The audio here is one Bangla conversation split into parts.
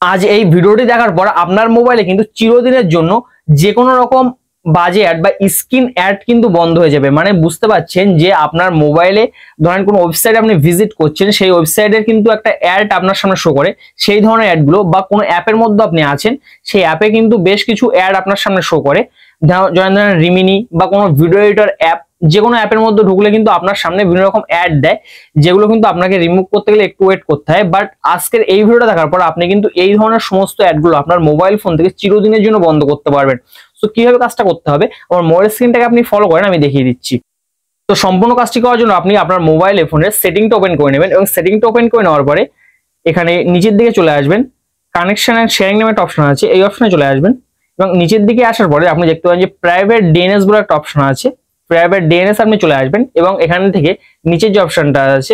আজ এই ভিডিওটি দেখার পর আপনার মোবাইলে কিন্তু চিরদিনের জন্য যে কোনো রকম বাজে অ্যাড বা স্ক্রিন অ্যাড কিন্তু বন্ধ হয়ে যাবে। মানে বুঝতে পারছেন যে আপনার মোবাইলে ধরেন কোনো ওয়েবসাইট আপনি ভিজিট করছেন, সেই ওয়েবসাইটের কিন্তু একটা অ্যাড আপনার সামনে শো করে, সেই ধরনের অ্যাডগুলো বা কোনো অ্যাপের মধ্যে আপনি আছেন, সেই অ্যাপে কিন্তু বেশ কিছু অ্যাড আপনার সামনে শো করে। ধরেন রিমিনি বা কোনো ভিডিও এডিটর অ্যাপ, যে কোনো অ্যাপের মধ্যে ঢুকলে কিন্তু আপনার সামনে বিভিন্ন রকম অ্যাড দেয়, যেগুলো কিন্তু আপনাকে রিমুভ করতে গেলে একটু ওয়েট করতে হয়। বাট আজকের এই ভিডিওটা দেখার পর আপনি কিন্তু এই ধরনের সমস্ত অ্যাডগুলো আপনার মোবাইল ফোন থেকে চিরদিনের জন্য বন্ধ করতে পারবেন। তো কিভাবে কাজটা করতে হবে, আমার মোবাইল স্ক্রিনটাকে আপনি ফলো করেন, আমি দেখিয়ে দিচ্ছি। তো সম্পূর্ণ কাজটি করার জন্য আপনি আপনার মোবাইল ফোনের সেটিংটা ওপেন করে নেবেন এবং সেটিংটা ওপেন করে নেওয়ার পরে এখানে নিচের দিকে চলে আসবেন, কানেকশন এন্ড শেয়ারিং নামে একটা অপশন আছে, এই অপশনে চলে আসবেন এবং নিচের দিকে আসার পরে আপনি দেখতে পাবেন যে প্রাইভেট ডিএনএস বলে একটা অপশন আছে, প্রাইভেট ডিএনএস আপনি চলে আসবেন এবং এখান থেকে নিচের যে অপশনটা আছে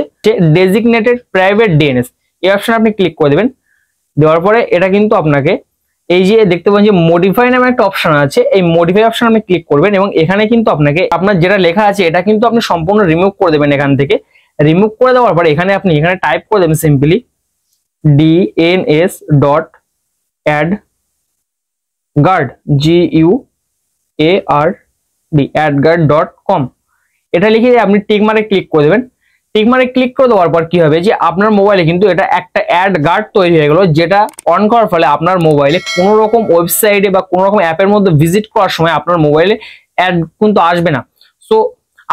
ডেজিগনেটেড প্রাইভেট ডিএনএস, এই অপশনে আপনি ক্লিক করে দেবেন। দেওয়ার পরে এটা কিন্তু আপনাকে এই যে দেখতে পাবেন যে মডিফাই নামে একটা অপশন আছে, এই মডিফাই অপশন আপনি ক্লিক করবেন এবং এখানে কিন্তু আপনাকে আপনার যেটা লেখা আছে এটা কিন্তু আপনি সম্পূর্ণ রিমুভ করে দেবেন। এখান থেকে রিমুভ করে দেওয়ার পরে এখানে আপনি এখানে টাইপ করে দেবেন simply dns.add guard GUARD adguard.com, এটা লিখে আপনি টিক মারে ক্লিক করে দেবেন। টিক মারে ক্লিক করে দেওয়ার পর কি হবে যে আপনার মোবাইলে কিন্তু এটা একটা অ্যাড গার্ড তৈরি হয়ে গেল, যেটা অন করার ফলে আপনার মোবাইলে কোনো রকম ওয়েবসাইটে বা কোনো রকম অ্যাপের মধ্যে ভিজিট করার সময় আপনার মোবাইলে অ্যাড কিন্তু আসবে না। সো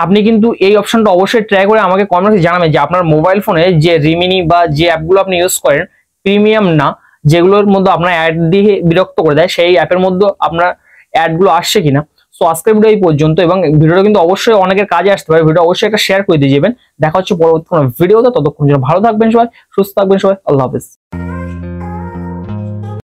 আপনি কিন্তু এই অপশনটা অবশ্যই ট্রাই করে আমাকে কমেন্টে জানাবেন যে আপনার মোবাইল ফোনে যে রিমিনি বা যে অ্যাপগুলো আপনি ইউজ করেন প্রিমিয়াম না, যেগুলোর মধ্যে আপনার অ্যাড দিয়ে বিরক্ত করে দেয়, সেই অ্যাপের মধ্যে আপনার অ্যাডগুলো আসছে কিনা। সো আজকের ভিডিও এই পর্যন্ত এবং ভিডিওটা কিন্তু অবশ্যই অনেকের কাজে আসতে পারে, ভিডিও অবশ্যই একটা শেয়ার করে দিয়ে যাবেন। দেখা হচ্ছে পরবর্তী কোনো ভিডিওতে, ততক্ষণ জন্য ভালো থাকবেন সবাই, সুস্থ থাকবেন সবাই, আল্লাহ হাফেজ।